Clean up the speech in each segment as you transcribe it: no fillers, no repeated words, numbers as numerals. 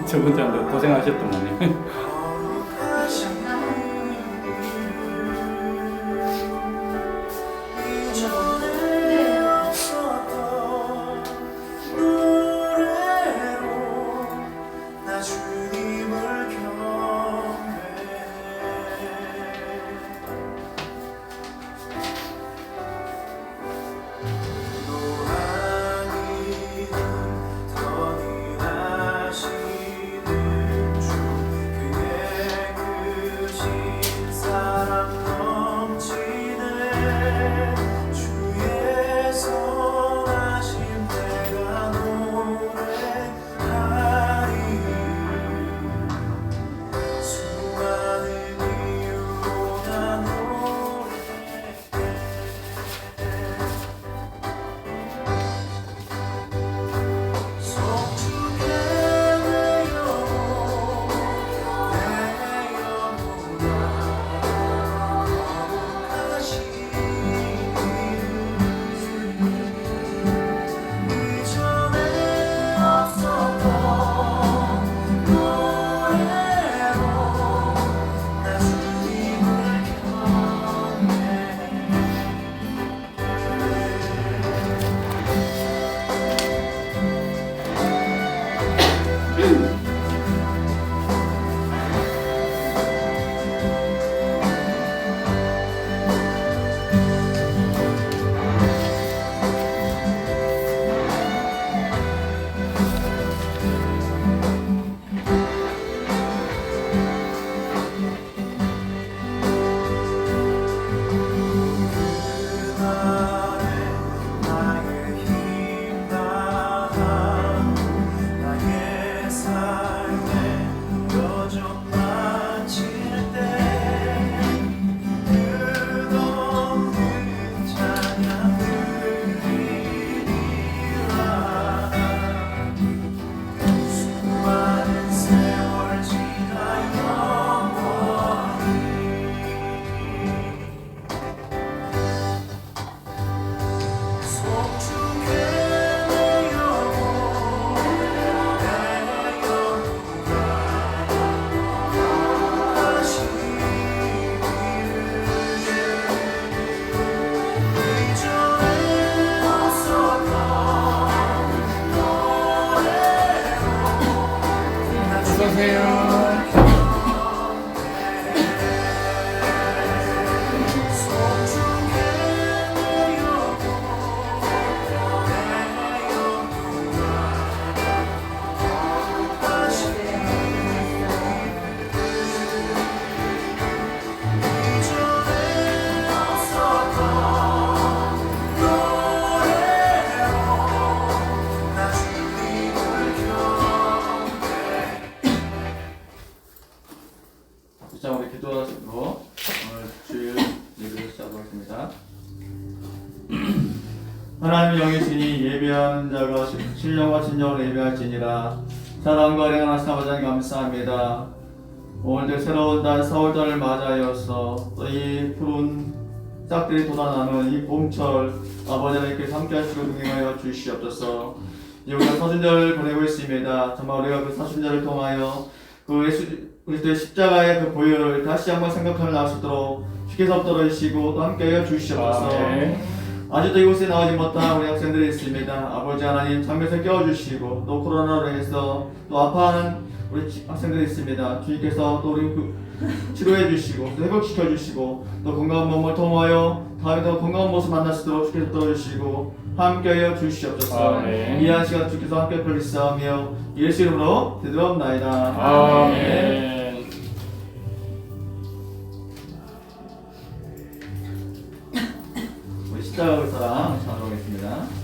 저번 주한테 고생하셨더만요. 자, 우리 기도하시고 오늘 주일 예배를 시작하겠습니다. 하나님 영이시니 예배하는 자가 신령과 진정으로 예배할지니라. 사랑과 은혜가 하시는 아버지 감사합니다. 오늘도 새로운 달 4월달을 맞이하여서 또 이 푸른 싹들이 돋아나는 이 봄철 아버지 하나님께서 함께 하시고 동행하여 주시옵소서. 이제 우리가 사순절을 보내고 있습니다. 정말 우리가 그 사순절을 통하여 그 예수 그리스도의 십자가의 그 보혈을 다시 한번 생각하며 나올 수 있도록 주께서 떨어주시고 또 함께하여 주시옵소서. 아직도 이곳에 나오지 못한 우리 학생들이 있습니다. 아버지 하나님 잠에서 깨워주시고 또 코로나로 인해서 또 아파하는 우리 학생들이 있습니다. 주님께서 또 우리 치료해 주시고 또 회복시켜 주시고 또 건강한 몸을 통하여 다음에 더 건강한 모습 만날 수 있도록 주께서 떨어주시고 함께하여 주시옵소서. 이한 시간 주께서 함께 펼리시며 예수 이름으로 기도합나이다. 아멘. 우리 십자가 사랑 찬송하겠습니다.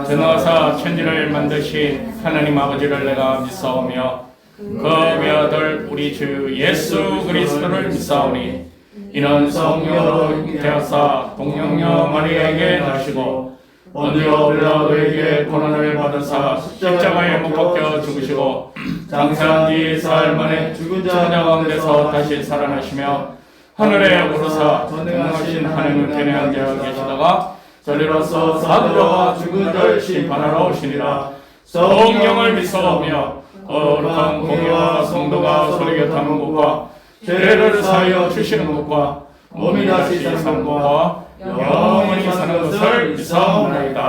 전하사 천지를 만드신 하나님 아버지를 내가 믿사오며 그 외아들 우리 주 예수 그리스도를 믿사오니 이는 성령으로 잉태하사 동정녀 마리아에게 나시고 본디오 빌라도에게 고난을 받으사 십자가에 못 박혀 죽으시고 장사한 지 사흘 만에 죽은 자 가운데서 다시 살아나시며 하늘에 오르사 전능하신 하나님을 견해한 자 계시다가 저리로서 사도와 죽은 자를 심판하러 오시니라. 성령을 믿사오며 거룩한 공예와 성도가 서로 곁하는 것과 죄를 사하여 주시는 것과 몸이 다시 사는 것과 영원히 사는 것을 믿사옵나이다.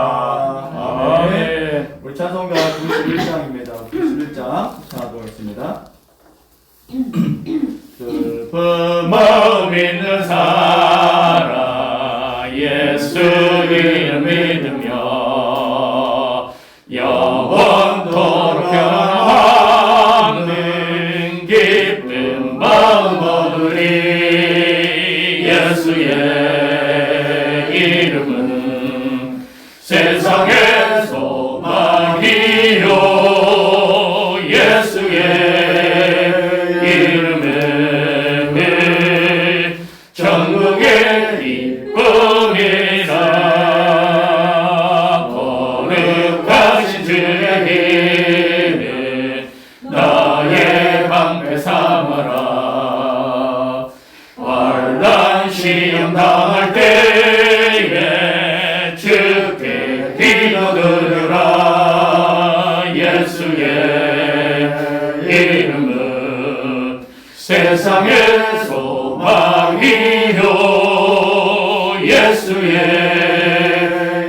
아멘. 우리 찬송가 91장입니다. 91장 찬송하도록 하겠습니다. 슬픈 마음 있는 사람 예수를 믿으며 영원토록 변함없는 기쁜 마음 얻으리. 예수의 이름은 세상의 소망이요 예수의 이름은 전국의 기쁨이라. 거룩하신 주의 이름 나의 방패 삼아라. 환난 시험 당할 때에 주께 기도드려라. 예수의 이름은 세상의 소망이요 예수의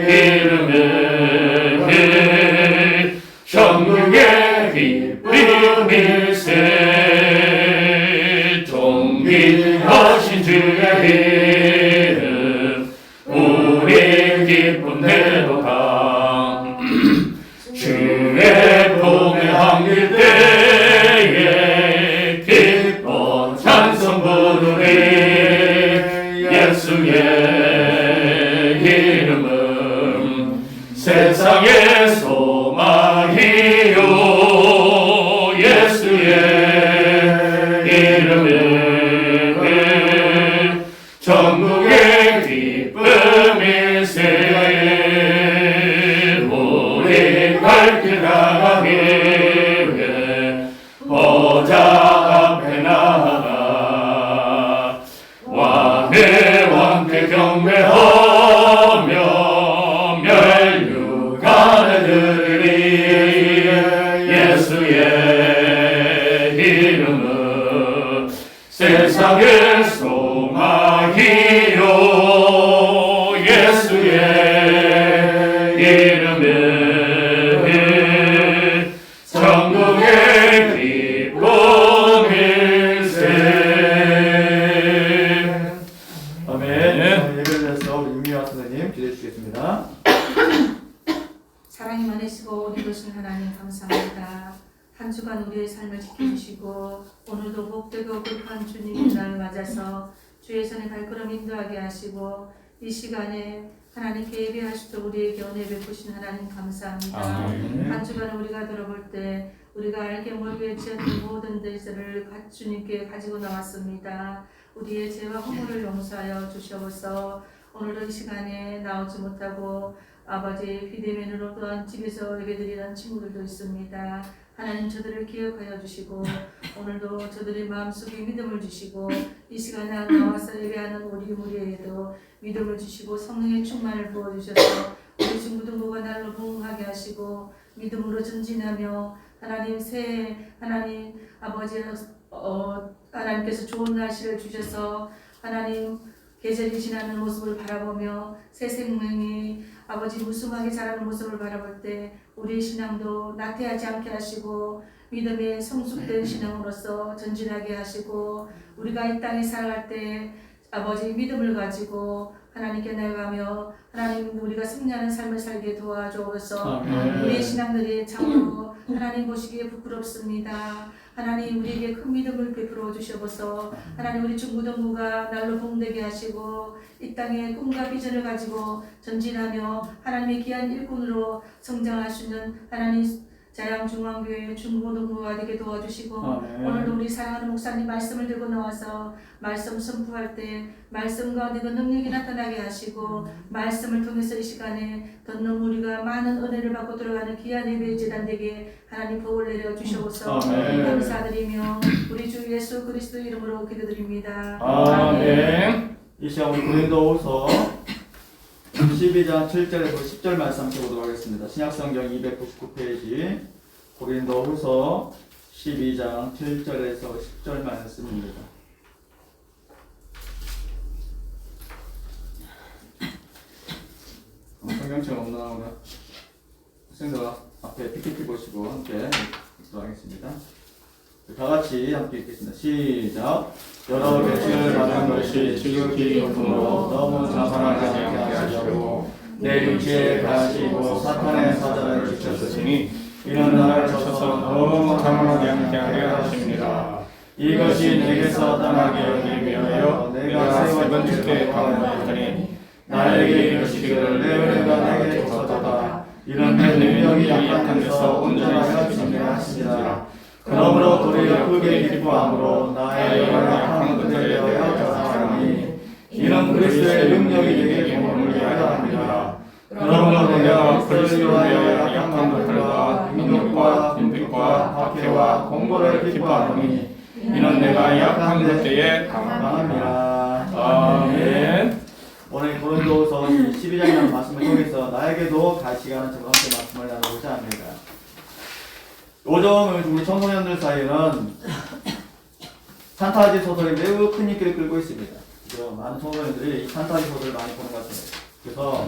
이름은 전국의 기쁨일세. 존귀하신 주의 이름 우리 기쁨 내도다. 주의 복에 안길 때에 기뻐 찬송 부르리. 예수의 이름은 세상의 소망이요 예수의 이름은 전국의 기쁨일세. 작은 소망이요 예수의 이름은 천국의 기쁨일세. 아멘. 예배를 해서 우리 윤미화 선생님 기도해 주시겠습니다. 사랑이 많으시고 우리 되신 하나님 감사합니다. 한 주간 우리의 삶을 지켜주시고 오늘도 복되고 급한 주님의 날 맞아서 주의 손에 발걸음 인도하게 하시고 이 시간에 하나님께 예배하시도록 우리에게 은혜 베푸신 하나님 감사합니다. 아멘. 한 주간 우리가 돌아볼 때 우리가 알게 모르게 지었던 모든 죄를 주님께 가지고 나왔습니다. 우리의 죄와 허물을 용서하여 주시옵소서. 오늘도 이 시간에 나오지 못하고 아버지 비대면으로 또한 집에서 예배드리는 친구들도 있습니다. 하나님 저들을 기억하여 주시고 오늘도 저들의 마음속에 믿음을 주시고 이 시간에 나와서 예배하는 우리 무리에도 믿음을 주시고 성령의 충만을 부어주셔서 우리 중고등부가 날로 부흥하게 하시고 믿음으로 전진하며 하나님 새해 하나님 아버지 하나님께서 좋은 날씨를 주셔서 하나님 계절이 지나는 모습을 바라보며 새 생명이 아버지 무수하게 자라는 모습을 바라볼 때 우리의 신앙도 나태하지 않게 하시고 믿음의 성숙된 신앙으로서 전진하게 하시고 우리가 이 땅에 살아갈 때 아버지 믿음을 가지고 하나님께 나아가며 하나님 우리가 승리하는 삶을 살게 도와주옵소서. 우리의 신앙들이 참으로 하나님 보시기에 부끄럽습니다. 하나님 우리에게 큰 믿음을 베풀어 주셔서 하나님 우리 중고등부가 날로 봉되게 하시고 이 땅에 꿈과 비전을 가지고 전진하며 하나님의 귀한 일꾼으로 성장할 수 있는 하나님 자양중앙교회 중고등부가 되게 도와주시고 오늘도 우리 사랑하는 목사님 말씀을 들고 나와서 말씀 선포할 때 말씀 가운데 그 능력이 나타나게 하시고 말씀을 통해서 이 시간에 덧는 우리가 많은 은혜를 받고 들어가는 귀한 예배의 제단 되게 하나님 복을 내려 주시옵소서. 감사드리며 우리 주 예수 그리스도 이름으로 기도드립니다. 아멘. 이 시간 우리 고린도후서 12장 7절에서 10절 말씀 함께 보도록 하겠습니다. 신약성경 299페이지 고린도후서 12장 7절에서 10절 말씀입니다. 성경책 없나 오늘 학생들 앞에 PPT 보시고 함께 읽도록 하겠습니다. 다 같이 함께 읽겠습니다. 시작. 여러 계시를 받은 것이 지극히 금으로 너무 자만하지 않게 하시려고 내 육체에 가시고 사탄의 사자를 지켰으니 이런 나를 쳐서 너무 자만하지 않게 하려 하십니다. 이것이 내게서 떠나게 여기며 내가 세 번 주께 강구하더니 나에게 이르시기를 내 은혜가 내게 족하도다. 이런 내 능력이 약한 데서 온전하게 하시니라. 그러므로 도리어 크게 기뻐함으로 나의 약한 것들에 대하여 자랑하니 이는 그리스도의 능력이 내게 공을 위하여 합니다. 그러므로 내가 그리스도를 위하여 약한 것들과 능력과 빈빛과 박해와 공고를 기뻐하노니 이는 내가 약한 것 때에 강함이라. 아멘. 오늘 고린도후서 12장이라는 말씀을 통해서 나에게도 갈 시간은 저와 함께 말씀을 나누고자 합니다. 요즘 우리 청소년들 사이에는 판타지 소설이 매우 큰 인기를 끌고 있습니다. 그래서 많은 청소년들이 이 판타지 소설을 많이 보는 것 같습니다. 그래서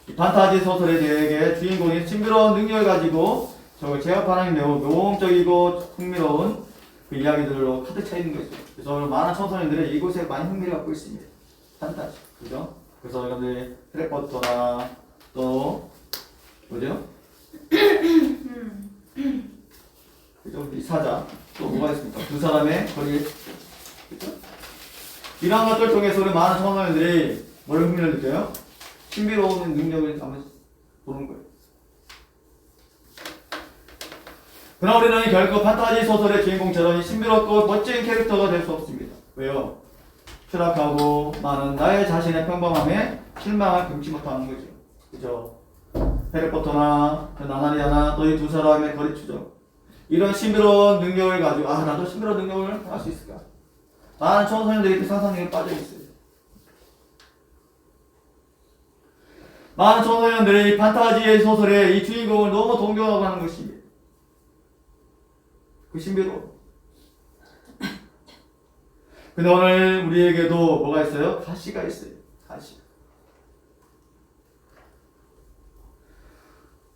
이 판타지 소설에 대해 주인공이 신비로운 능력을 가지고 저걸 제압하는 매우 모험적이고 흥미로운 그 이야기들로 가득 차 있는 것이죠. 그래서 오늘 많은 청소년들이 이곳에 많이 흥미를 갖고 있습니다. 판타지, 그죠? 그래서 여러분들이 해리포터나 또 뭐죠? 그죠? 이 사자 또 뭐가 있습니까? 두 사람의 거리, 그죠? 이러한 것들 통해서 우리 많은 청소년들이 뭘 흥미를 느껴요? 신비로운 능력을 한번 보는 거예요. 그러나 우리는 결코 판타지 소설의 주인공처럼 이 신비롭고 멋진 캐릭터가 될 수 없습니다. 왜요? 추락하고 많은 나의 자신의 평범함에 실망을 금치 못하는 거죠. 그죠? 해리포터나 나나리아나 또 이 두 사람의 거리 추적. 이런 신비로운 능력을 가지고 나도 신비로운 능력을 할 수 있을까? 많은 청소년들이 그 상상력에 빠져 있어요. 많은 청소년들이 이 판타지의 소설의 이 주인공을 너무 동경하고 하는 것입니다. 그 신비로움. 근데 오늘 우리에게도 뭐가 있어요? 가시가 있어요. 가시.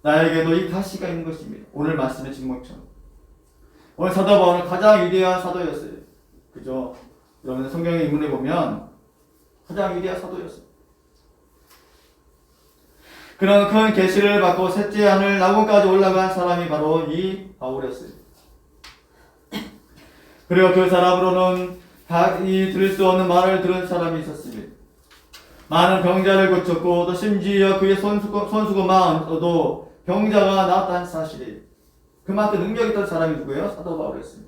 나에게도 이 가시가 있는 것입니다. 오늘 말씀의 증거처럼. 오늘 사도 바울은 가장 위대한 사도였어요. 그죠? 여러분 성경의 인문에 보면 가장 위대한 사도였어요. 그런 큰 계시를 받고 셋째 하늘 낙원까지 올라간 사람이 바로 이 바울이었어요. 그리고 그 사람으로는 이 들을 수 없는 말을 들은 사람이 있었습니다. 많은 병자를 고쳤고 또 심지어 그의 손수고만도 병자가 나았다는 사실이에요. 그만큼 능력 있던 사람이 누구예요? 사도 바울이었습니다.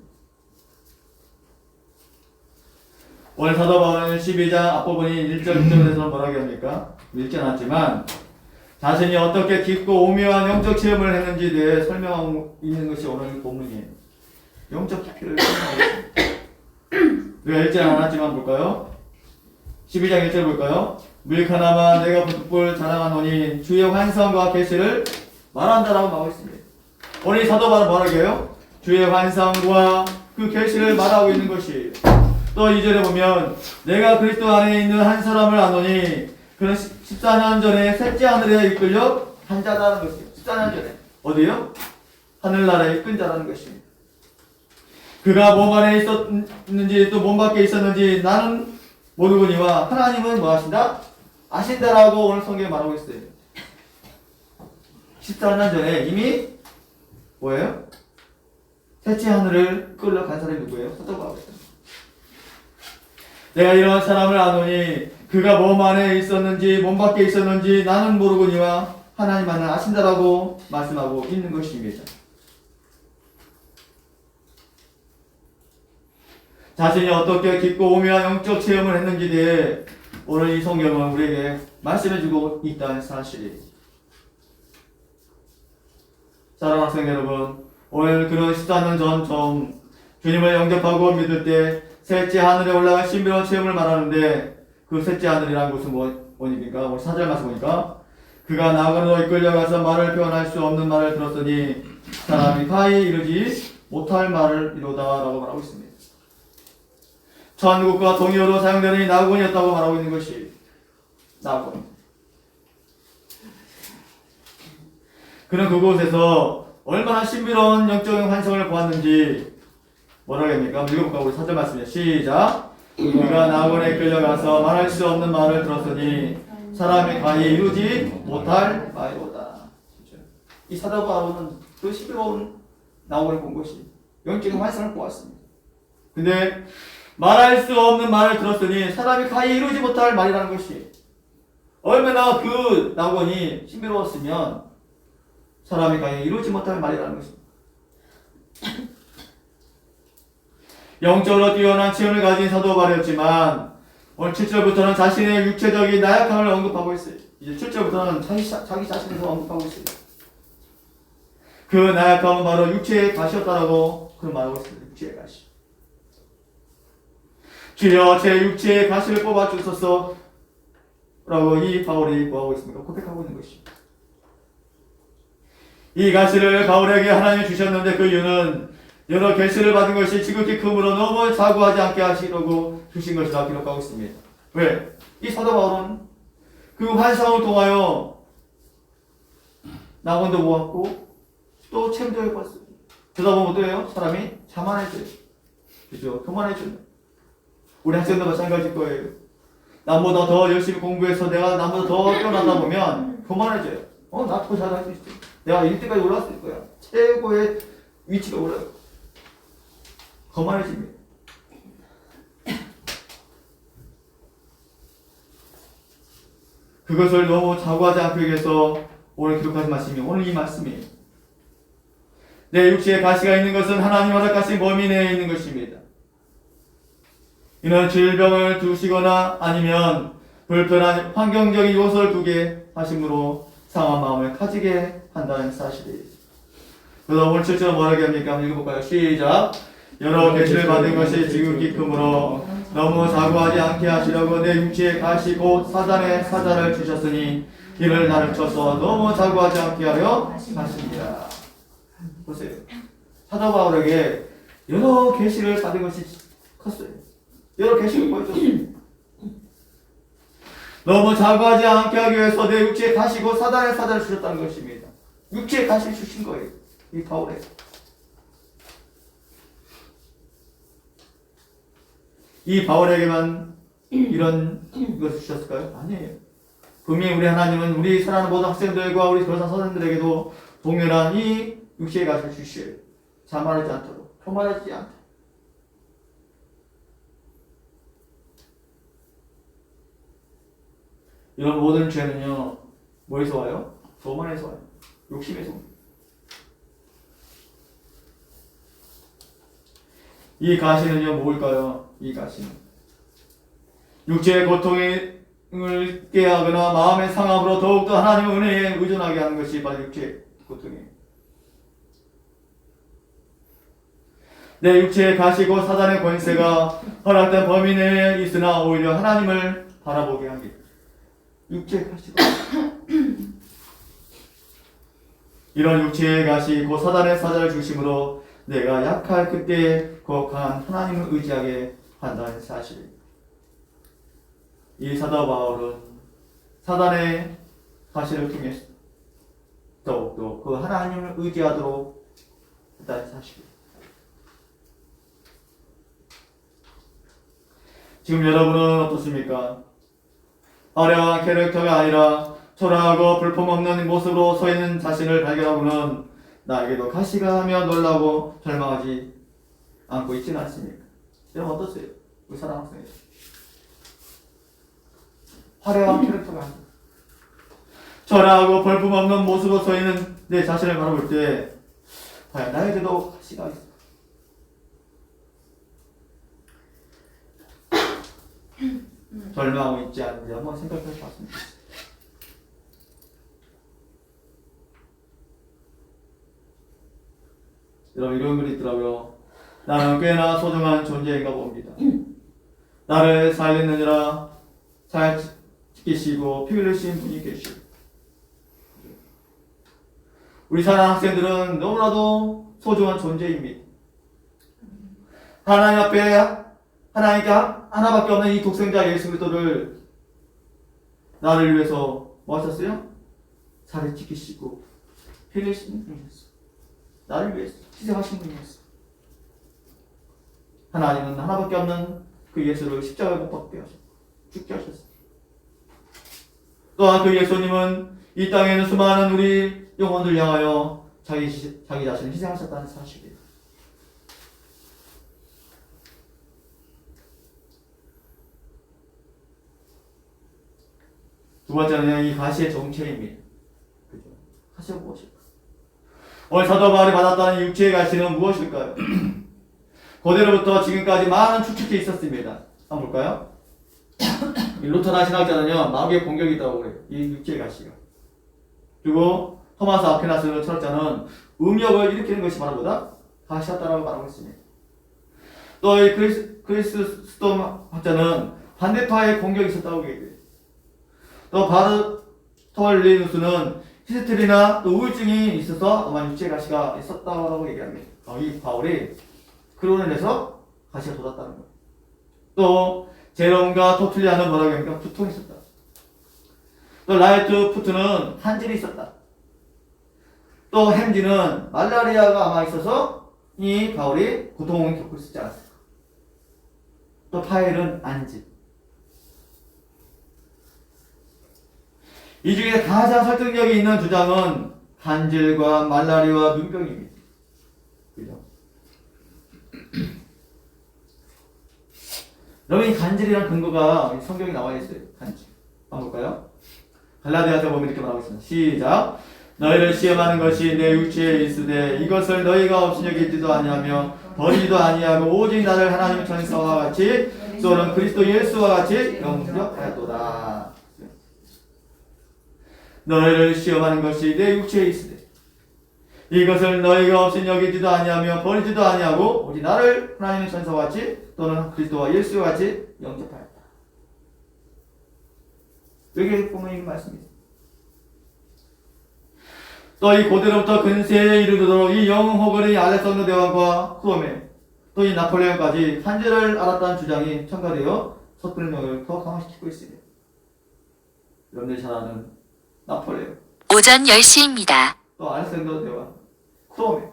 오늘 사도 바울은 12장 앞부분이 1절 2절에서 뭐라고 합니까? 읽지 않았지만 자신이 어떻게 깊고 오묘한 영적 체험을 했는지에 대해 설명하고 있는 것이 오늘 본문이에요. 영적 깊이를 설명하고 있습니다. 우리가 읽지 않았지만 볼까요? 12장 1절 볼까요? 무익하나마 내가 붓불 자랑하노니 주의 환상과 계시를 말한다라고 말하고 있습니다. 오늘 사도 바울은 뭐라고 해요? 주의 환상과 그 계시를 말하고 있는 것이. 또 2절에 보면 내가 그리스도 안에 있는 한 사람을 아노니 그는 14년 전에 셋째 하늘에 이끌려 한 자라는 것이에요. 14년 전에 어디요? 하늘나라에 이끈 자라는 것입니다. 그가 몸 안에 있었는지 또 몸 밖에 있었는지 나는 모르거니와 하나님은 뭐 하신다? 아신다라고 오늘 성경에 말하고 있어요. 14년 전에 이미 뭐예요? 셋째 하늘을 끌러 간 사람이 누구예요? 사도 바울이었어요. 내가 이런 사람을 아노니 그가 몸 안에 있었는지 몸 밖에 있었는지 나는 모르거니와 하나님만은 아신다라고 말씀하고 있는 것입니다. 자신이 어떻게 깊고 오묘한 영적 체험을 했는지에 대해 오늘 이 성경은 우리에게 말씀해주고 있다는 사실이에요. 사랑하는 학생 여러분, 오늘 그런 14년 전 처음 주님을 영접하고 믿을 때 셋째 하늘에 올라간 신비로운 체험을 말하는데 그 셋째 하늘이라는 것은 뭐니까? 오늘 4절 말씀 보니까 그가 나그네로 이끌려가서 말을 표현할 수 없는 말을 들었으니 사람이 가히 이르지 못할 말을 이루다라고 말하고 있습니다. 천국과 동의어로 사용되는 이 낙원이었다고 말하고 있는 것이 낙원. 그는 그곳에서 얼마나 신비로운 영적인 환상을 보았는지 뭐라고 합니까? 읽어볼까? 우리 4절 말씀이에요. 시작! 그가 낙원에 끌려가서 말할 수 없는 말을 들었으니 사람이 가히 이루지 못할 말이로다. 이 사도 바울은 그 신비로운 낙원을 본 것이 영적인 환상을 보았습니다. 근데 말할 수 없는 말을 들었으니 사람이 가히 이루지 못할 말이라는 것이 얼마나 그 낙원이 신비로웠으면 사람이 가히 이루지 못할 말이라는 것입니다. 영적으로 뛰어난 체험을 가진 사도 바울이었지만 오늘 7절부터는 자신의 육체적인 나약함을 언급하고 있어요. 이제 7절부터는 자기 자신을 언급하고 있어요. 그 나약함은 바로 육체의 가시였다라고 그런 말하고 있습니다. 육체의 가시. 주여 제 육체의 가시를 뽑아 주소서 라고 이 바울이 뭐하고 있습니까? 고백하고 있는 것입니다. 이 가시를 바울에게 하나님이 주셨는데 그 이유는 여러 계시를 받은 것이 지극히 크므로 너무 자고하지 않게 하시려고 주신 것이라 기록하고 있습니다. 왜? 이 사도 바울은 그 환상을 통하여 낙원도 보았고 또 체험도 해봤어요. 그러다 보면 어때요? 사람이 자만해져요. 그죠? 교만해져요. 우리 학생도 마찬가지일 거예요. 남보다 더 열심히 공부해서 내가 남보다 더 뛰어나다 보면 교만해져요. 나 더 잘할 수 있어. 내가 1등까지 올라왔을 거야. 최고의 위치가 올라요. 거만해집니다. 그것을 너무 자고하지 않기 위해서 오늘 기록하신 말씀이 오늘 이 말씀이에요. 내 육체에 가시가 있는 것은 하나님 허락하신 범위 내에 있는 것입니다. 이는 질병을 두시거나 아니면 불편한 환경적인 요소를 두게 하심으로 상한 마음을 가지게 한다는 사실이에요. 그래서 오늘 7절 뭐라고 합니까? 한번 읽어볼까요? 시작! 여러 계시를 받은 것이 지극히 크므로 너무 자고하지 않게 하시려고 내 육체에 가시 곧 사단의 사자를 주셨으니 이를 나를 쳐서 너무 자고하지 않게 하려 하십니다. 보세요. 사도 바울에게 여러 계시를 받은 것이 컸어요. 여러 계시를 보여줬습니다. 너무 자고하지 않게 하기 위해서 내 육체에 가시고 사단의 사자를 주셨다는 것입니다. 육체에 가시를 주신 거예요. 이 바울에. 이 바울에게만 이런 것을 주셨을까요? 아니에요. 분명히 우리 하나님은 우리 사랑하는 모든 학생들과 우리 교사 선생들에게도 동일한 이 육체의 가시를 주시어요. 자만하지 않도록, 교만하지 않도록. 이런 모든 죄는요, 뭐에서 와요? 교만에서 와요. 욕심에서 와요. 이 가시는요, 뭘까요? 이 가시는 육체의 고통을 깨하거나 마음의 상함으로 더욱더 하나님의 은혜에 의존하게 하는 것이 바로 육체의 고통이에요. 내 육체에 가시고 사단의 권세가 허락된 범위 내에 있으나 오히려 하나님을 바라보게 합니다. 육체의 가시고 이런 육체의 가시 곧 사단의 사자를 중심으로 내가 약할 그때 그 강한 하나님을 의지하게 한다는 사실입니다. 이 사도 바울은 사단의 가시를 통해서 더욱더 그 하나님을 의지하도록 했다는 사실입니다. 지금 여러분은 어떻습니까? 화려한 캐릭터가 아니라 초라하고 볼품없는 모습으로 서 있는 자신을 발견하고는 나에게도 가시가 하며 놀라고 절망하지 않고 있지는 않습니까? 여러분 어떠세요? 우리 사랑 학생님. 화려한 캐릭터가 아니라 초라하고 볼품없는 모습으로 서 있는 내 자신을 바라볼 때 과연 나에게도 가시가 있을까? 절망하고 있지 않은지 한번 생각해 봤으면 좋겠습니다. 여러분 이런 글이 있더라고요. 나는 꽤나 소중한 존재인가 봅니다. 나를 살렸느니라 잘 지키시고 피 흘리신 분이 계시고 우리 사랑하는 학생들은 너무나도 소중한 존재입니다. 하나님 앞에 하나님께 하나밖에 없는 이 독생자 예수 그리스도를 나를 위해서 뭐 하셨어요? 살을 지키시고 피 흘리신 분이었어요. 나를 위해서 희생하신 분이었어요. 하나님은 하나밖에 없는 그 예수를 십자가에 못 박게 하셨고 죽게 하셨어요. 또한 그 예수님은 이 땅에 있는 수많은 우리 영혼들 향하여 자기 자신을 희생하셨다는 사실이에요. 두 번째는 이 가시의 정체입니다. 그죠? 가시가 무엇일까? 오늘 사도 바울이 받았다는 육체의 가시는 무엇일까요? 고대로부터 지금까지 많은 추측이 있었습니다. 한번 볼까요? 이 루터나 신학자는요, 마귀의 공격이 있다고 그래요. 이 육체의 가시가. 그리고 토마스 아퀴나스 철학자는 음욕을 일으키는 것이 바로 뭐다? 가시였다라고 말하고 있습니다. 또 이 크리스스톰 학자는 반대파의 공격이 있었다고 얘기해요. 또 바르톨리누스는 히스테리나 또 우울증이 있어서 아마 육체의 가시가 있었다고 얘기합니다. 이 바울이 그로 인해서 가시가 돋았다는 거예요. 또 제롬과 토틀리아는 뭐라고 합니까? 두통이 있었다. 또 라이트 푸트는 한질이 있었다. 또 햄지는 말라리아가 아마 있어서 이 바울이 고통을 겪고 있었지 않았을까. 또 파일은 안질. 이 중에 가장 설득력이 있는 주장은 간질과 말라리아와 눈병입니다. 그죠? 여러분 이 간질이라는 근거가 성경에 나와 있어요. 간질. 한번 볼까요? 갈라디아서 보면 이렇게 말하고 있습니다. 시작. 너희를 시험하는 것이 내 육체에 있으되 이것을 너희가 없이 여기지도 아니하며 버리지도 아니하고 오직 나를 하나님의 천사와 같이 또는 그리스도 예수와 같이 영접하였도다. 너희를 시험하는 것이 내 육체에 있으되 이것을 너희가 없이 여기지도 아니하며 버리지도 아니하고 오직 나를 하나님의 천사와 같이 또는 그리스도와 예수와 같이 영접하였다. 여기 보면 이 말씀입니다. 또 이 고대로부터 근세에 이르도록 이 영웅 호거리 알렉산더 대왕과 후엄에 또 이 나폴레옹까지 한계를 알았다는 주장이 첨가되어 서툴림을 더 강화시키고 있습니다. 여러분들이 잘 아는 나폴레옹, 오전 10시입니다. 또 알렉산더 대왕, 크롬,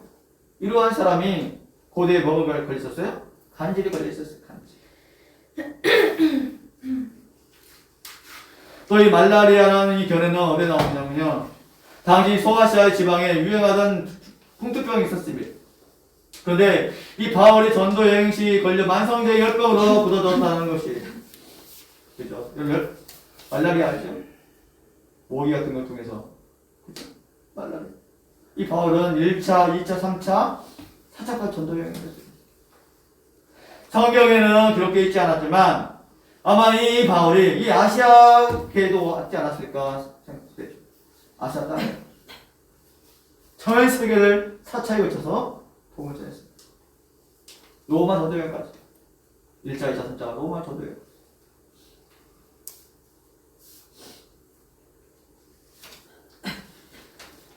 이러한 사람이 고대에 뭐가 걸렸었어요? 간질이 걸렸었어요. 간질. 또 이 말라리아라는 이 견해는 어디에 나오냐면요, 당시 소아시아 지방에 유행하던 풍토병이 있었습니다. 그런데 이 바울이 전도 여행 시 걸려 만성제 열병으로 부서졌다는 것이, 그죠? 말라리아 알죠? 모기 같은 걸 통해서, 그죠? 말라리아. 이 바울은 1차, 2차, 3차, 4차까지 전도 여행을 했어요. 성경에는 기록되어 있지 않았지만 아마 이 바울이 이 아시아계도 왔지 않았을까 생각되죠. 아시아 땅에 전 세계를 4차에 걸쳐서 복음을 전했습니다. 로마 전도 여행까지 1차, 2차, 3차 로마 전도 여행.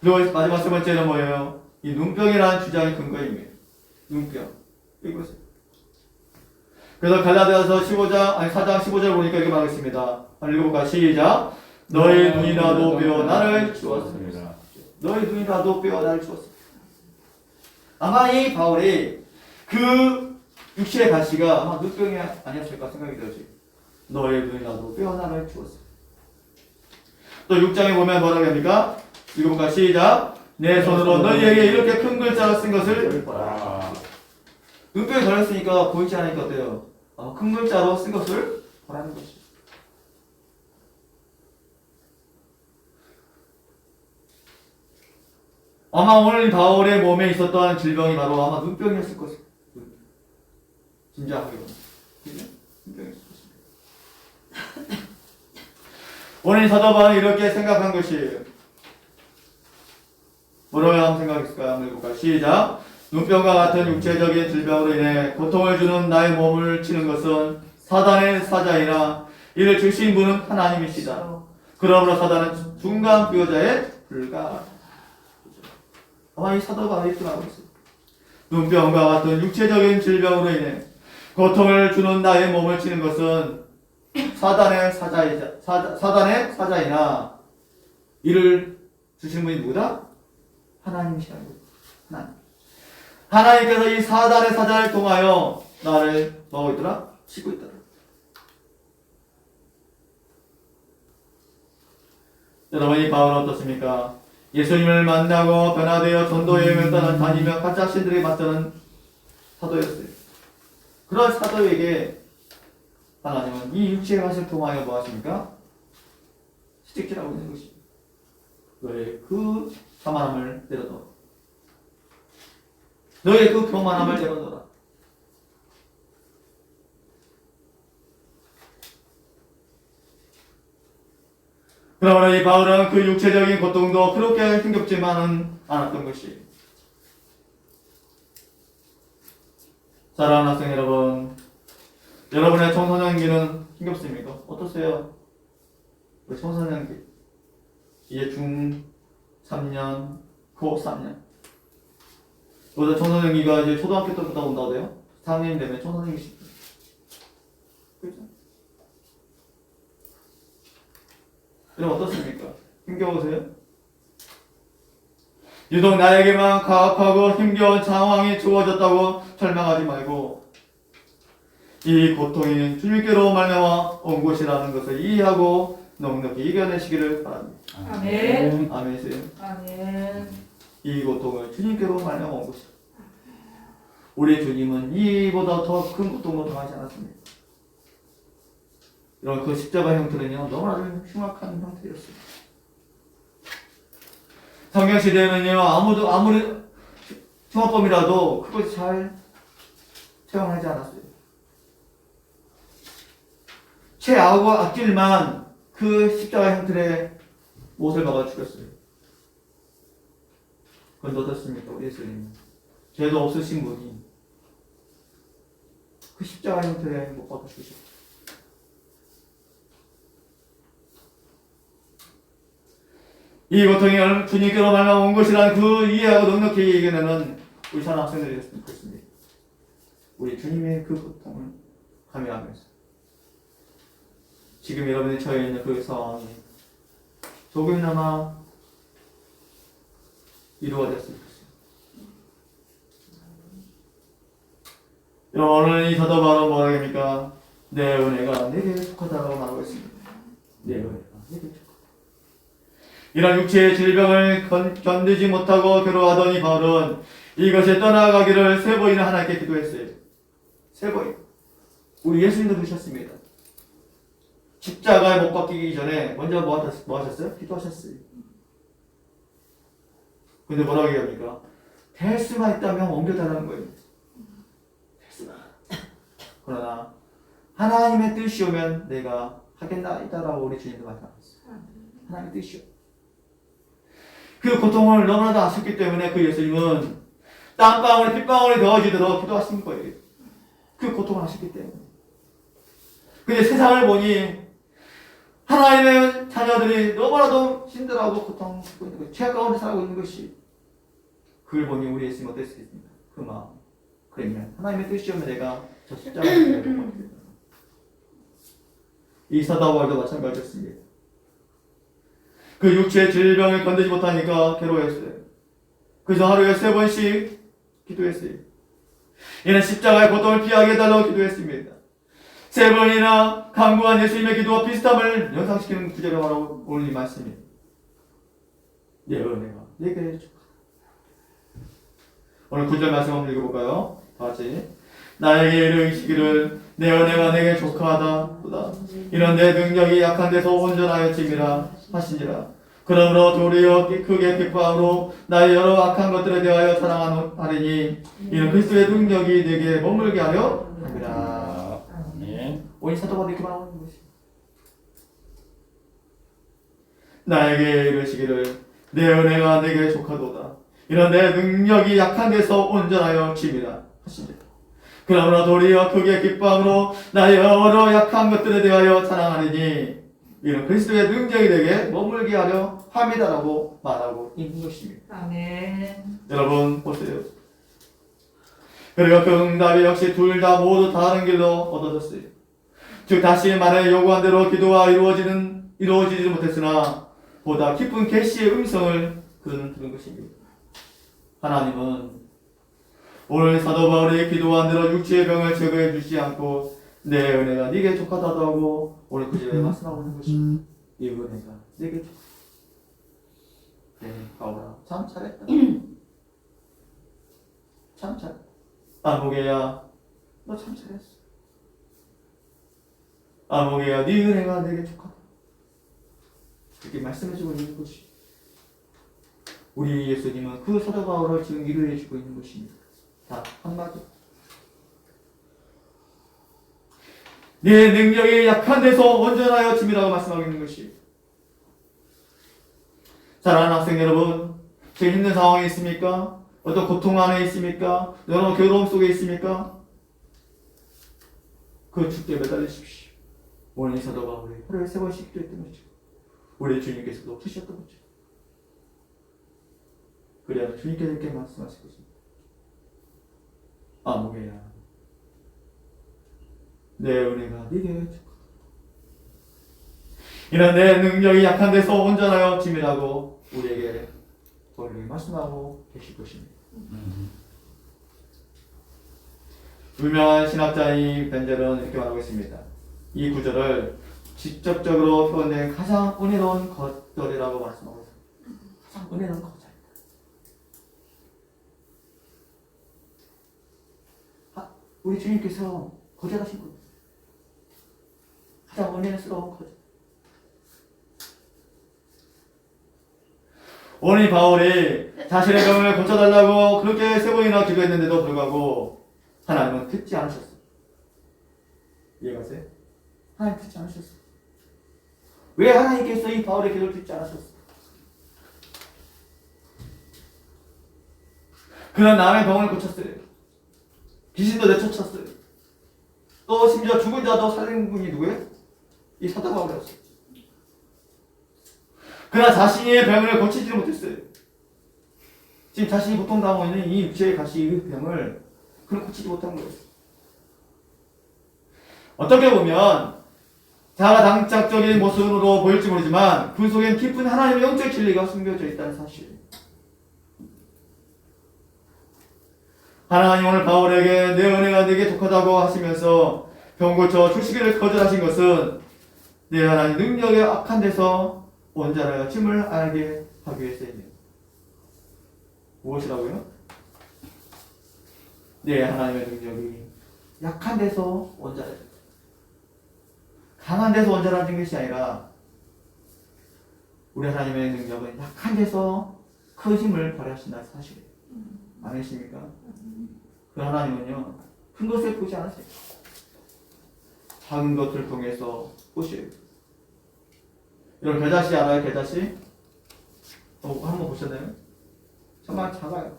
그리고 마지막 세 번째는 뭐예요? 이 눈병이라는 주장의 근거입니다. 눈병. 이것은. 그래서 갈라디아서 4장 15절 보니까 이렇게 말했습니다. 한번 읽어볼까? 시작. 너희 눈이라도 빼어 나를 주었습니다. 너희 눈이라도 빼어 나를 주었습니다. 아마 이 바울이 그 육신의 가시가 아마 눈병이 아니었을까 생각이 들어요. 너희 눈이라도 빼어 나를 주었습니다. 또 6장에 보면 뭐라고 합니까? 읽어볼까? 시작. 내 손으로 너희에게 이렇게 큰 글자로 쓴 것을 보라. 눈병이 걸렸으니까 보이지 않으니까 어때요? 큰 글자로 쓴 것을 보라는 것이죠. 아마 오늘 바울의 몸에 있었던 질병이 바로 아마 눈병이었을 것입니다. 진지하게 보면. 눈병이었을 것입니다. 오늘 사도 바울은 이렇게 생각한 것이에요. 뭐라고 한번 생각했을까요? 한번 해볼까요? 시작. 눈병과 같은 육체적인 질병으로 인해 고통을 주는 나의 몸을 치는 것은 사단의 사자이나 이를 주신 분은 하나님이시다. 그러므로 사단은 중간 비호자에 불과하다. 아마 이 사도 바울이 말하고 있습니다. 눈병과 같은 육체적인 질병으로 인해 고통을 주는 나의 몸을 치는 것은 사단의 사자이나 이를 주신 분이 누구다? 하나님이시라는 거예요. 하나님. 하나님께서 이 사단의 사자를 통하여 나를 뭐하고 있더라? 치고 있더라. 여러분, 이 바울은 어떻습니까? 예수님을 만나고 변화되어 전도여행을 다니며 가짜 신들에게 맞서는 사도였어요. 그런 사도에게 하나님은 이 육체의 것을 통하여 뭐 하십니까? 시직질하고 있는 것입니다. 너의 그 자만함을 내려놓아. 너의 그 교만함을 내려놓아라. 그러므로 이 바울은 그 육체적인 고통도 그렇게 힘겹지만은 않았던 것이. 사랑하는 학생 여러분, 여러분의 청소년기는 힘겹습니까? 어떠세요? 우리 청소년기 이제 중3년, 고3년. 그래서 청소년기가 이제 초등학교 때부터 온다고 해요. 4학년 되면 청소년기. 그렇죠? 여러분 어떻습니까? 힘겨우세요? 유독 나에게만 가혹하고 힘겨운 상황이 주어졌다고 절망하지 말고 이 고통이 주님께로 말미암아 온 것이라는 것을 이해하고 넉넉히 이겨내시기를 바랍니다. 아멘. 아멘이세요? 아멘. 이 고통을 주님께로 말미암아 온 것이다. 우리 주님은 이보다 더 큰 고통도 당하지 않았습니다. 이런 그 십자가 형태는요 너무나도 흉악한 형태였습니다. 성경 시대에는요 아무리 흉악범이라도 그것이 잘 처형하지 않았어요. 최악하고 악질만 그 십자가 형틀에 못을 박아 죽였어요. 그건 어떻습니까? 우리 예수님 죄도 없으신 분이 그 십자가 형틀에 못 박아 죽으셨어요. 이 고통이 주님께로 말미암아 온 것이란 그 이해하고 넉넉히 이겨내는 우리 산 학생들이 됐으면 좋겠습니다. 우리 주님의 그 고통을 감회하면서 지금 여러분이 처해 있는 그 상황이 조금이나마 이루어졌을 것입니다. 오늘 이 사도 바울은 뭐라 합니까? 내 은혜가 내게 속하다라고 말하고 있습니다. 내 은혜가 내게 속하다. 이런 육체의 질병을 견디지 못하고 괴로워하던 이 바울은 이것에 떠나가기를 3번이나 하나님께 기도했어요. 3번. 우리 예수님도 그러셨습니다. 십자가에 못 박히기 전에 먼저 뭐 하셨어요? 기도하셨어요. 근데 뭐라고 얘기합니까? 될 수만 있다면 옮겨달라는 거예요. 될 수만. 그러나 하나님의 뜻이 오면 내가 하겠나이다라고 우리 주님도 말씀하셨어요. 하나님의 뜻이 오면. 그 고통을 너무나도 아셨기 때문에 그 예수님은 땀방울에 핏방울이 더워지도록 기도하신 거예요. 그 고통을 아셨기 때문에. 근데 세상을 보니 하나님의 자녀들이 너무나도 힘들어하고 고통하고 있는 것이, 죄악 가운데 살고 있는 것이, 그걸 보니 우리 예수님 어땠습니까? 그 마음. 그러면 하나님의 뜻이 오면 내가 저 십자가를 지고 못 된다. 이 사도 바울도 마찬가지였습니다. 그 육체의 질병을 건드지 못하니까 괴로워했어요. 그래서 하루에 3번씩 기도했어요. 이는 십자가의 고통을 피하게 해달라고 기도했습니다. 3번이나 강구한 예수님의 기도와 비슷함을 연상시키는 구절을 말하고 오늘 이 말씀입니다. 내 은혜가 내게 족하다. 오늘 9절 말씀 한번 읽어볼까요? 다 같이. 나에게 이르시기를 내 은혜가 내게 족하다. 이런 내 능력이 약한 데서 온전하여짐이라 하시니라. 그러므로 도리어 크게 기뻐함으로 나의 여러 악한 것들에 대하여 자랑하리니 이는 그리스도의 능력이 내게 머물게 하려 함이라. 오늘 사도 바울이 이렇게 말하는 것이, 나에게 이르시기를 내 은혜가 내게 족하도다. 이런 내 능력이 약한 데서 온전하여 짐이라 하시니라. 그러므로 도리어 크게 기뻐함으로 나의 여러 약한 것들에 대하여 자랑하리니 이는 그리스도의 능력이 내게 머물게 하려 함이다라고 말하고 있는 것입니다. 아멘. 여러분 보세요. 그리고 그 응답이 역시 둘 다 모두 다른 길로 얻어졌어요. 즉 다시 말해 요구한 대로 기도가 이루어지지 못했으나 보다 깊은 계시의 음성을 그는 들은 것입니다. 하나님은 오늘 사도 바울이 기도한 대로 육체의 병을 제거해 주지 않고 내 은혜가 네게 족하다고 하고 오늘 구절에 말씀하고 있는 것입니다. 이 은혜가 네게 족하다. 네, 바울아 참 잘했다. 참 잘했다. 아무개야 너 참 잘했어. 아무개야 네 은혜가 내게 족하다. 그렇게 말씀해주고 있는 것이, 우리 예수님은 그 사도 바울을 지금 위로해주고 있는 것입니다. 자, 한마디. 내 능력이 약한 데서 온전하여 짐이라고 말씀하고 있는 것이. 사랑하는 학생 여러분, 지금 힘든 상황에 있습니까? 어떤 고통 안에 있습니까? 여러 괴로움 속에 있습니까? 그 주께 매달리십시오. 오늘 이 사도 바울이 하루에 3번씩 기도했던 거죠. 우리 주님께서도 푸셨던 거죠. 그래야 주님께서 이렇게 말씀하실 것입니다. 아무개야 내 은혜가 네게 족하다. 이런 내 능력이 약한 데서 온전하여 짐이라고 우리에게 오늘 말씀하고 계실 것입니다. 유명한 신학자인 벤젤은 이렇게 말하고 있습니다. 이 구절을 직접적으로 표현된 가장 은혜로운 것들이라고 말씀하고 있습니다. 가장 은혜로운 것들. 우리 주님께서 거절하신 거예요. 가장 은혜스러운 거절. 오늘 바울이 자신의 병을 고쳐달라고 그렇게 3번이나 기도했는데도 불구하고 하나님은 듣지 않으셨어요. 이해가세요? 하나님 듣지 않으셨어요. 왜 하나님께서 이 바울의 기도를 듣지 않으셨어요? 그는 남의 병을 고쳤어요. 귀신도 내쫓았어요. 또 심지어 죽은 자도 살린 분이 누구예요? 이 사도 바울이었어요. 그러나 자신의 병을 고치지 못했어요. 지금 자신이 고통당하고 있는 이 육체의 가시 이 병을 그는 고치지 못한 거예요. 어떻게 보면 자가당착적인 모습으로 보일지 모르지만 그 속엔 깊은 하나님의 영적 진리가 숨겨져 있다는 사실. 하나님 오늘 바울에게 내 은혜가 네게 독하다고 하시면서 병고쳐 주시기를 거절하신 것은 내 하나님 능력에 악한 데서 원자라여 짐을 알게 하기 위해서입니다. 무엇이라고요? 내 하나님의 능력이 약한 데서 원자라요. 강한 데서 원자라는 것이 아니라 우리 하나님의 능력은 약한 데서 큰 힘을 발휘하신다는 사실이에요. 아니십니까? 그 하나님은요, 큰 것을 보지 않으세요. 작은 것을 통해서 보셔요. 여러분, 겨자씨 알아요? 겨자씨? 한번 보셨나요? 정말 작아요.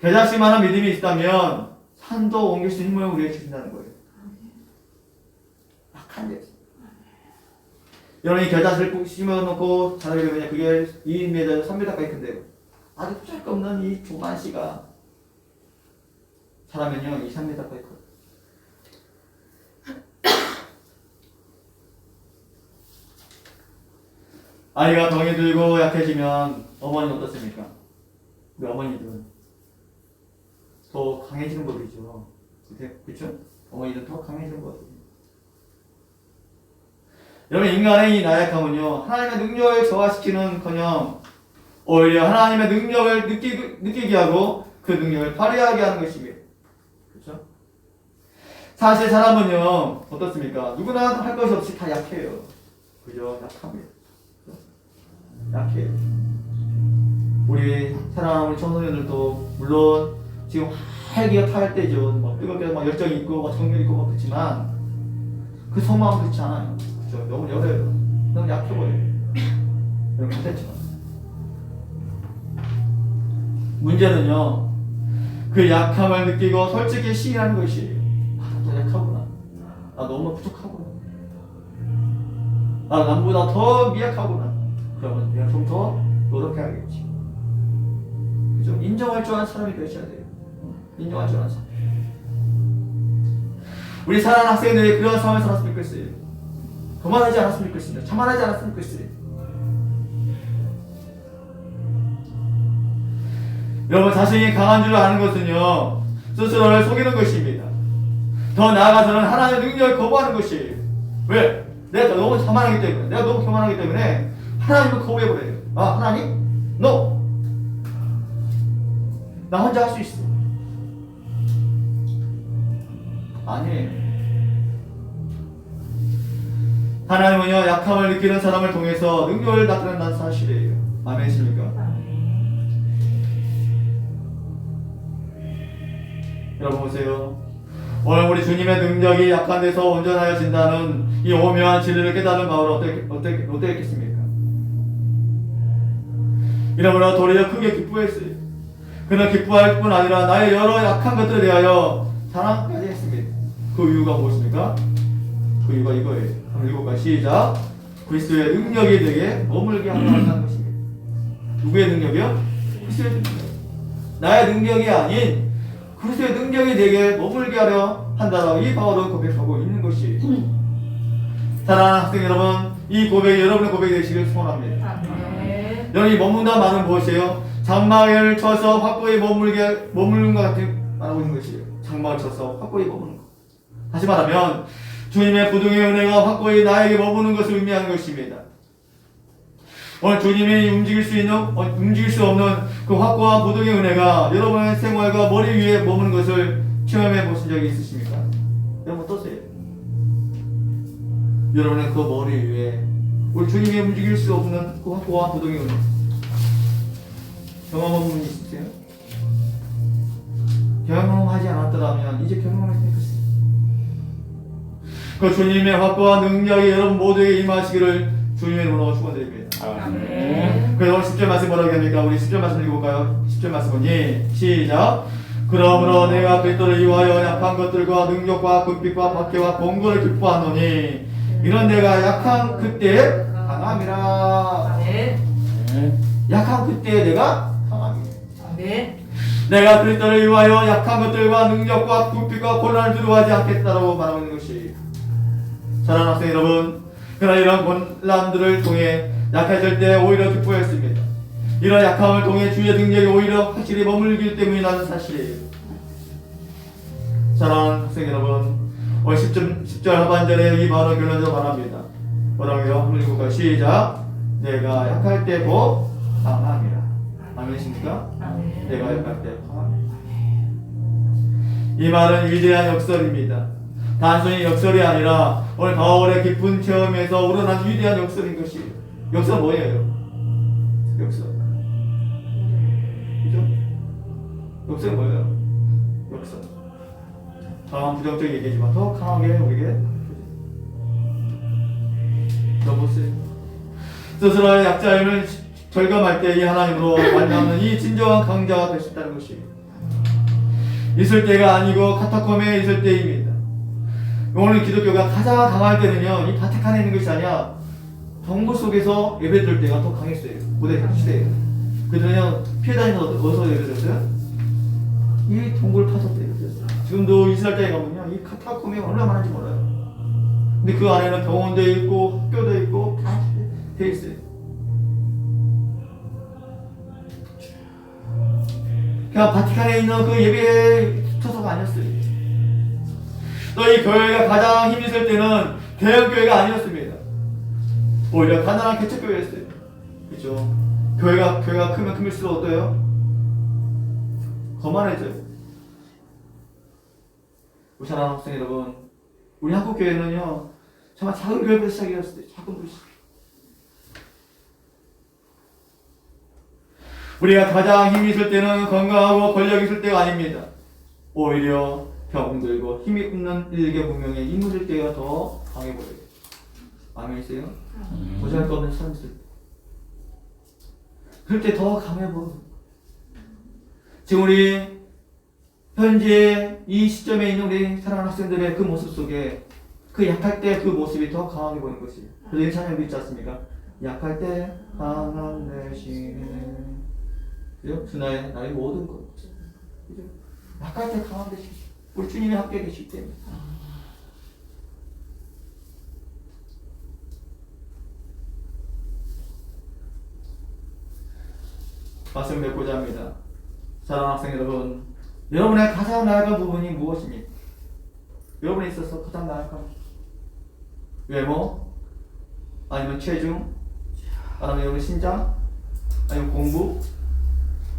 겨자씨만한 믿음이 있다면 산도 옮길 수 있는 힘을 우리에게 주신다는 거예요. 약한 데서. 여러분이 겨자씨를 꼭 심어놓고 자라게 되면 그게 2m, 3m까지 큰데요. 아주 짤 없는 이 조그만 씨가 자라면요 2, 3m까지 커요. 아이가 병이 들고 약해지면 어머니는 어떻습니까? 우리 어머니들은 더 강해지는 법이죠. 그렇죠? 어머니들은 더 강해지는 법이에요. 여러분, 인간의 이 나약함은요 하나님의 능력을 저하시키는커녕 오히려 하나님의 능력을 느끼게 하고 그 능력을 발휘하게 하는 것입니다. 그렇죠? 사실 사람은요 어떻습니까? 누구나 할 것이 없이 다 약해요. 그죠? 약합니다. 그렇죠? 약해요. 우리 사랑하는 청소년들도 물론 지금 활기가 탈 때죠. 막 뜨겁게 막 열정이 있고 막 정열이 있고 막 그렇지만 그 속마음 그렇지 않아요. 그렇죠? 너무 열해요. 너무 약해 보여요. 여러분 그렇죠? 문제는요, 그 약함을 느끼고 솔직히 시인하는 것이 나 약하구나. 나 너무 부족하구나. 나 남보다 더 미약하구나. 그러면 내가 좀 더 노력해야겠지. 그죠? 인정할 줄 아는 사람이 되셔야 돼요. 인정할 줄 아는 사람. 우리 사랑하는 학생들이 그런 삶을 살았으면 좋겠어요. 그만하지 않았으면 좋겠습니다. 자만하지 않았으면 좋겠어요. 여러분, 자신이 강한 줄 아는 것은요 스스로를 속이는 것입니다. 더 나아가서는 하나님의 능력을 거부하는 것이에요. 왜? 내가 너무 자만하기 때문에, 내가 너무 교만하기 때문에 하나님을 거부해버려요. 아, 하나님? No! 나 혼자 할 수 있어. 아니에요. 하나님은요 약함을 느끼는 사람을 통해서 능력을 나타낸다는 사실이에요. 아멘이십니까? 여러분 보세요. 오늘 우리 주님의 능력이 약한 데서 온전하여진다는 이 오묘한 진리를 깨달은 바울은 어떻겠습니까? 이러므로 도리어 크게 기뻐했어요. 그는 기뻐할 뿐 아니라 나의 여러 약한 것들에 대하여 자랑까지 했습니다. 그 이유가 무엇입니까? 그 이유가 이거예요. 한번 읽어볼까요? 시작. 그리스도의 능력이 되게 머물게 하는 것입니다. 누구의 능력이요? 그리스도의 능력. 나의 능력이 아닌 그리스도의 능력이 내게 머물게 하려 한다라고 이 바울은 고백하고 있는 것이. 사랑하는 학생 여러분, 이 고백이 여러분의 고백이 되시길 소원합니다. 여러분이 머문다 말은 무엇이에요? 장막을 쳐서 확고히 머무는 것 같은 말하고 있는 것이에요. 장막을 쳐서 확고히 머무는 것. 다시 말하면 주님의 부둥의 은혜가 확고히 나에게 머무는 것을 의미하는 것입니다. 오늘 주님이 움직일 수 없는 그 확고한 부둥의 은혜가 여러분의 생활과 머리 위에 머무는 것을 체험해 보신 적이 있으십니까? 여러분 어떠세요? 여러분의 그 머리 위에 우리 주님이 움직일 수 없는 그 확고한 부둥의 은혜 경험한 분이 있으세요? 경험하지 않았더라면 이제 경험했을 것입니다. 그 주님의 확고한 능력이 여러분 모두에게 임하시기를 주님의 이름으로 축원드립니다. 그래서 오늘 10절 말씀 뭐라고 합니까? 우리 10절 말씀 읽어볼까요? 10절 말씀은 시작. 그러므로 내가 그리스도를 이유하여 약한 것들과 능력과 금빛과 박해와 번거를 기뻐하노니 이런 내가 약한 그때 강함이라. 약한 그때 내가 강함이라. 내가 그리스도를 위하여 약한 것들과 능력과 궁핍과 고난을 두려워하지 않겠다라고 말하고 있는 것이 사랑하는 학생 여러분, 그러나 이런 고난들을 통해 약해질 때 오히려 기뻐했습니다. 이런 약함을 통해 주의 능력이 오히려 확실히 머물기 때문이라는 사실이에요. 사랑하는 학생 여러분, 오늘 10절 하반절에 이 말을 결론적으로 말합니다. 뭐라고요? 한번 읽어볼까요? 시작. 내가 약할 때 곧 강함이라. 아멘이십니까? 내가 약할 때 강함이라. 이 말은 위대한 역설입니다. 단순히 역설이 아니라 오늘 바울의 깊은 체험에서 우러난 위대한 역설인 것이에요. 역설 뭐예요? 역설. 그죠? 역설 뭐예요? 역설. 강한 부정적인 얘기지만 더 강하게 우리에게 여보세요. 스스로의 약자임을 절감할 때 이 하나님으로 만나는 이 진정한 강자가 될 수 있다는 것이 있을 때가 아니고 카타콤에 있을 때입니다. 오늘 기독교가 가장 강할 때는요, 이 바티칸에 있는 것이 아니라 동굴 속에서 예배드릴 때가 더 강했어요. 고대 시대에. 그들은요, 피해 다니면서 어디서 예배드렸어요? 이 동굴 파서 때 예배드렸어요. 지금도 이스라엘 땅에 가면요, 이 카타콤이 얼마나 많은지 몰라요. 근데 그 안에는 병원도 있고 학교도 있고 다 돼 있어요. 그냥 바티칸에 있는 그 예배 투서가 아니었어요. 또 이 교회가 가장 힘이 있을 때는 대형 교회가 아니었습니다. 오히려 가난한 개척 교회였어요. 그렇죠? 교회가 크면 클수록 어때요? 거만해져요. 우리 사랑하는 학생 여러분, 우리 한국 교회는요, 정말 작은 교회부터 시작이었어요. 작은 교회. 우리가 가장 힘이 있을 때는 건강하고 권력이 있을 때가 아닙니다. 오히려 병들고 힘이 없는 일개 무명의 인물일 때가 더 강해 보여요. 아멘이세요? 보잘것없는 사람들. 그럴 때 더 강해 보여요. 지금 우리 현재 이 시점에 있는 우리 사랑하는 학생들의 그 모습 속에 그 약할 때 그 모습이 더 강하게 보이는 것이에요. 그래서 이 찬양도 있지 않습니까? 약할 때 강한 대신 그죠? 주나의 나의 모든 것. 그죠? 약할 때 강한 대신 우리 주님이 함께 계시기 때문에. 말씀 맺고자 합니다. 사랑하는 학생 여러분, 여러분의 가장 나약한 부분이 무엇입니까? 여러분에 있어서 가장 나약한 외모? 아니면 체중? 아니면 여러분 신장? 아니면 공부?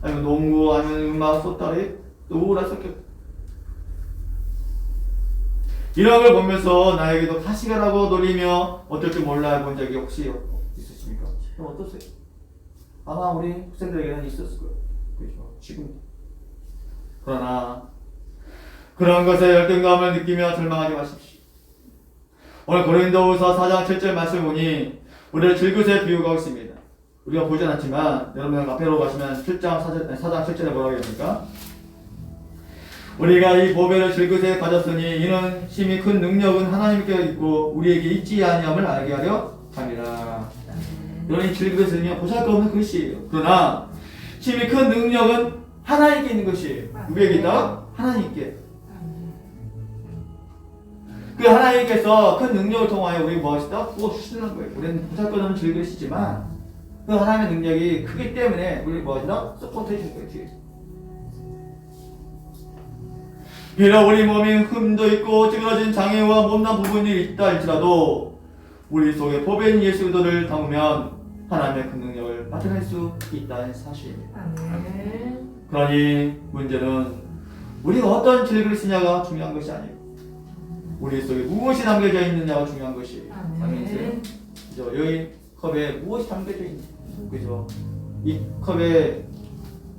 아니면 농구? 아니면 음악, 소따리? 또 우울한 성격? 이런 걸 보면서 나에게도 가시가라고 노리며 어떨 줄 몰라 본 적이 혹시 있으십니까? 그럼 어떠세요? 아마 우리 학생들에게는 있었을 거예요. 그렇죠? 지금. 그러나 그런 것에 열등감을 느끼며 절망하지 마십시오. 오늘 고린도후서 4장 7절 말씀을 보니 우리를 질그릇에 비유하고 있습니다. 우리가 보진 않지만 여러분 앞에로 가시면 4장 7절에 뭐라고 합니까? 우리가 이 보배를 질그릇에 가졌으니 이는 심히 큰 능력은 하나님께 있고 우리에게 있지 아니함을 알게 하려 함이라. 여러분 이 질그릇은요 보잘것없는 것이에요. 그러나 심히 큰 능력은 하나님께 있는 것이에요. 누구에게 있다? 하나님께. 그 하나님께서 큰 능력을 통하여 우리 무엇이다? 부어주시는 거예요. 우리는 보잘것없는 질그릇이지만 그 하나님의 능력이 크기 때문에 우리 무엇이다? 서포트 해주는 거예요. 뒤에. 비록 우리 몸에 흠도 있고 찌그러진 장애와 못난 부분이 있다 할지라도 우리 속에 보배인 예수 그리스도를 담으면 하나님의 큰 능력을 나타낼 수 있다는 사실입니다. 아멘. 그러니 문제는 우리가 어떤 질그릇이냐가 중요한 것이 아니에요. 우리 속에 무엇이 담겨져 있느냐가 중요한 것이에요. 아멘. 그죠? 여기 컵에 무엇이 담겨져 있냐? 그죠? 이 컵에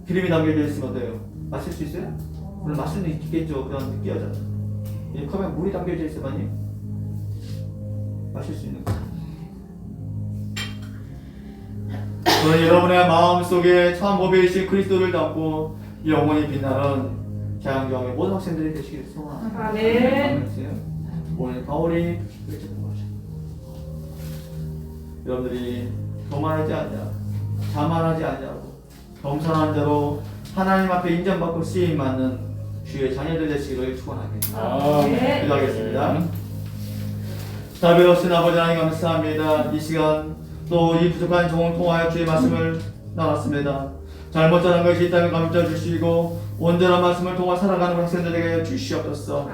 기름이 담겨져 있으면 어때요? 마실 수 있어요? 물론 마실 수 있겠죠. 그런 느끼하잖아. 이 컵에 물이 담겨져 있으면 마실 수 있는 거예요. 저는 여러분의 마음속에 참 보배이신 그리스도를 담고 영원히 빛나는 재앙교회 모든 학생들이 되시기를 소원합니다. 아멘. 오늘 바울이 외쳤던 거죠. 여러분들이 교만하지 않냐, 자만하지 않냐고 겸손한 자로 하나님 앞에 인정받고 쓰임받는 주의 자녀들 되시기를 축원하겠습니다. 아멘. 기도하겠습니다. 자비로우신 아버지 하나님 감사합니다. 이 시간 또 이 부족한 종을 통하여 주의 말씀을 나눴습니다. 잘못 전한 것이 있다면 감춰 주시고 온전한 말씀을 통해 살아가는 학생들에게 주시옵소서.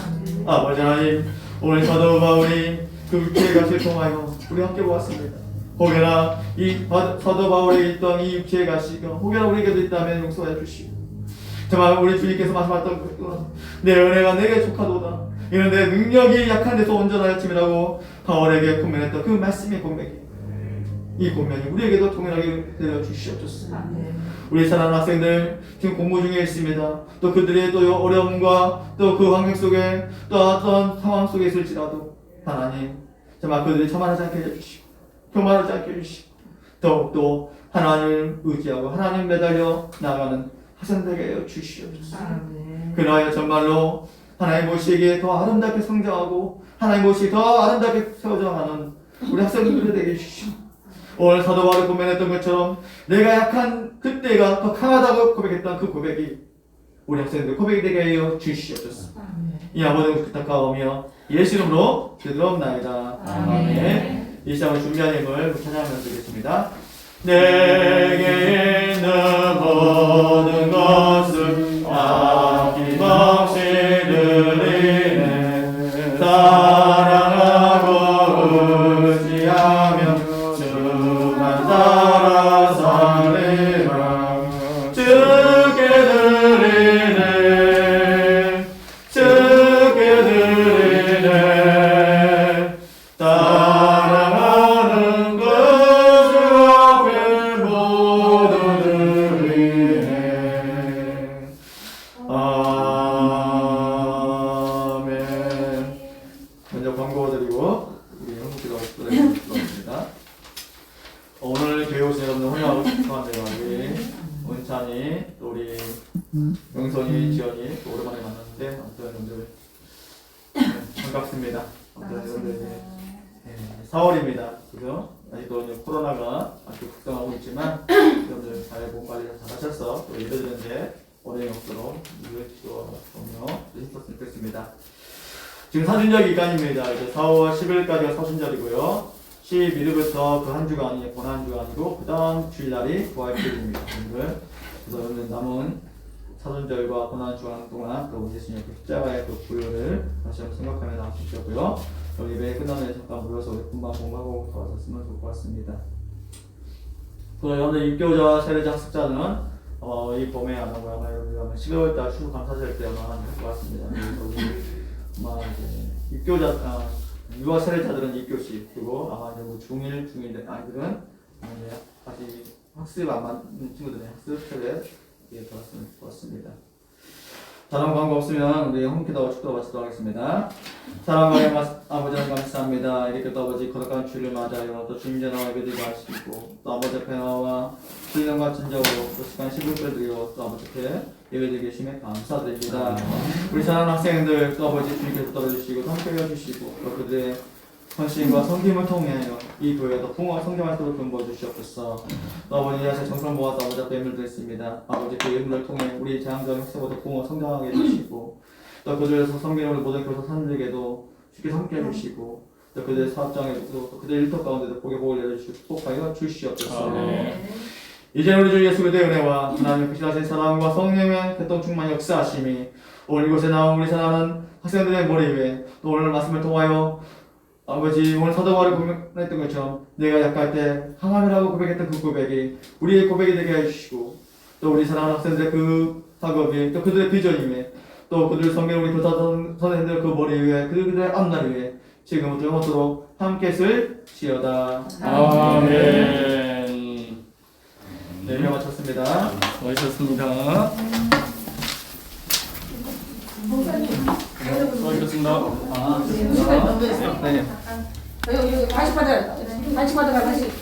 아버지 하나님, 오늘 사도 바울이 그 육체의 가시를 통하여 우리 함께 보았습니다. 혹여나 이 사도 바울이 있던 이 육체의 가시가 혹여나 우리에게도 있다면 용서해 주시고, 정말 우리 주님께서 말씀하셨던 것처럼 내 은혜가 내게 족하도다, 이는 내 능력이 약한 데서 온전하였음이라고 바울에게 고면했던 그 말씀의 고백이, 이 고면이 우리에게도 동일하게 되어 주시옵소서. 우리 사랑하는 학생들 지금 공부 중에 있습니다. 또 그들의 또 어려움과 또 그 환경 속에 또 어떤 상황 속에 있을지라도 하나님 정말 그들이 자만하지 않게 해주시고 교만하지 않게 해주시고 더욱더 하나님을 의지하고 하나님 매달려 나가는 학생들에게 주시옵소서. 그러하여 정말로 하나님 보시기에 더 아름답게 성장하고 하나님 보시기에 더 아름답게 세워져가는 우리 학생들이 되게 해주시고, 오늘 사도 바울이 고백했던 것처럼 내가 약한 그때가 더 강하다고 고백했던 그 고백이 우리 학생들 고백이 되게 하여 주시옵소서. 이 아버지 부탁하오며 예수 이름으로 기도하옵나이다. 아멘. 이 시간을 준비한 힘을 찬양하면서 드리겠습니다. 내게 있는 모든 것을 아낌없이 드리네. 사랑하고 의지하며 주만 따라 살리라. 주께 드리네, 주께 드리네. 사랑하는 것을 앞에 모두 드리네. 아멘. 먼저 광고 드리고 우리 형님께서 기도하겠습니다. 오늘 교회 오신 여러분들 환영하고 축하합니다. 우리 은찬이, 또 우리 영선이, 지연이 또 오랜만에 만났는데 아무튼 여러분들 반갑습니다. 아무튼 여러분들 4월입니다. 그죠? 아직도 이제 코로나가 아주 극성하고 있지만 여러분들 잘 몸 관리 잘 하셔서 또 예배드리는데 어려움이 없도록 기도하며 있었으면 좋겠습니다. 지금 사순절 기간입니다. 이제 4월 10일까지가 사순절이고요. 11일부터 그 한 주간이 고난 주간이고 그 다음 주일날이 부활주일입니다. 그래서 여러분들 남은 사순절과 고난 주간 동안 또 예수님의 십자가의 그 부여를 다시 한번 생각하며 나와주시고요. 여기 예배 끝나면 잠깐 모여서 우리 금방 공부하고 돌아섰으면 좋을 것 같습니다. 또 여러분들 입교자, 세례자, 학습자는 이 봄에 아마 12월달 추수 감사절 때 아마 할 것 같습니다. 그래서 우리 아마 이제 입교자, 유아 세례자들은 입교식, 그리고 아마 이제 뭐 중1 아이들은 이제 아직 학습 안 맞는 친구들의 학습 세례 들었으면 좋겠습니다. 다른 광고 없으면 우리 홍기도 축도 마치도록 하겠습니다. 사랑하는 아버지 하나님 감사합니다. 이렇게 또 아버지 거룩한 주일을 맞아요. 또 주님 전화 예배드리고 하시고 또 아버지 앞에 나와 신령과 진정으로 또 시간 10분을 드리고 또 아버지 앞에 예배드리게 해주심에 감사드립니다. 우리 사랑하는 학생들 또 아버지 주님께서 떨어주시고 함께 해주시고 또 그들의 헌신과 섬김을 통하여 이 교회가 더 풍성한 성장할 수 있도록 근보해 주시옵소서. 또 아버지 다시 정성 모아서 아버지 앞에 예물을 드렸습니다. 아버지 그 예물을 통해 우리 재앙적 학생보다 풍성한 성장하게 해주시고 또 그들에서 섬기는 모든 교사 사람들에게도 주께 함께 해주시고 또 그들의 사업장에도 또 그들의 일터 가운데도 복의 복을 내려주시고 축복하여 주시옵소서. 이제 우리 주 예수 그리스도의 은혜와 하나님의 크신 사랑과 성령의 교통 충만 역사하심이 오늘 이곳에 나온 우리 사랑하는 학생들의 머리 위에 또 오늘 말씀을 통하여 아버지 오늘 사도 바울이 고백했던 것처럼 내가 약할 때 항암이라고 고백했던 그 고백이 우리의 고백이 되게 해주시고 또 우리 사랑하는 학생들의 그 작업이 또 그들의 비전임에 또 그들을 섬기는 우리 교사 선생님들 그 머리 위에 그들의 앞날 위에 지금부터 영원토록 함께 있을지어다. 아멘. 네, 명 마쳤습니다. 수고하셨습니다. 수고하셨습니다. 네. 여기 다시 받아라. 다시 받아가 다시.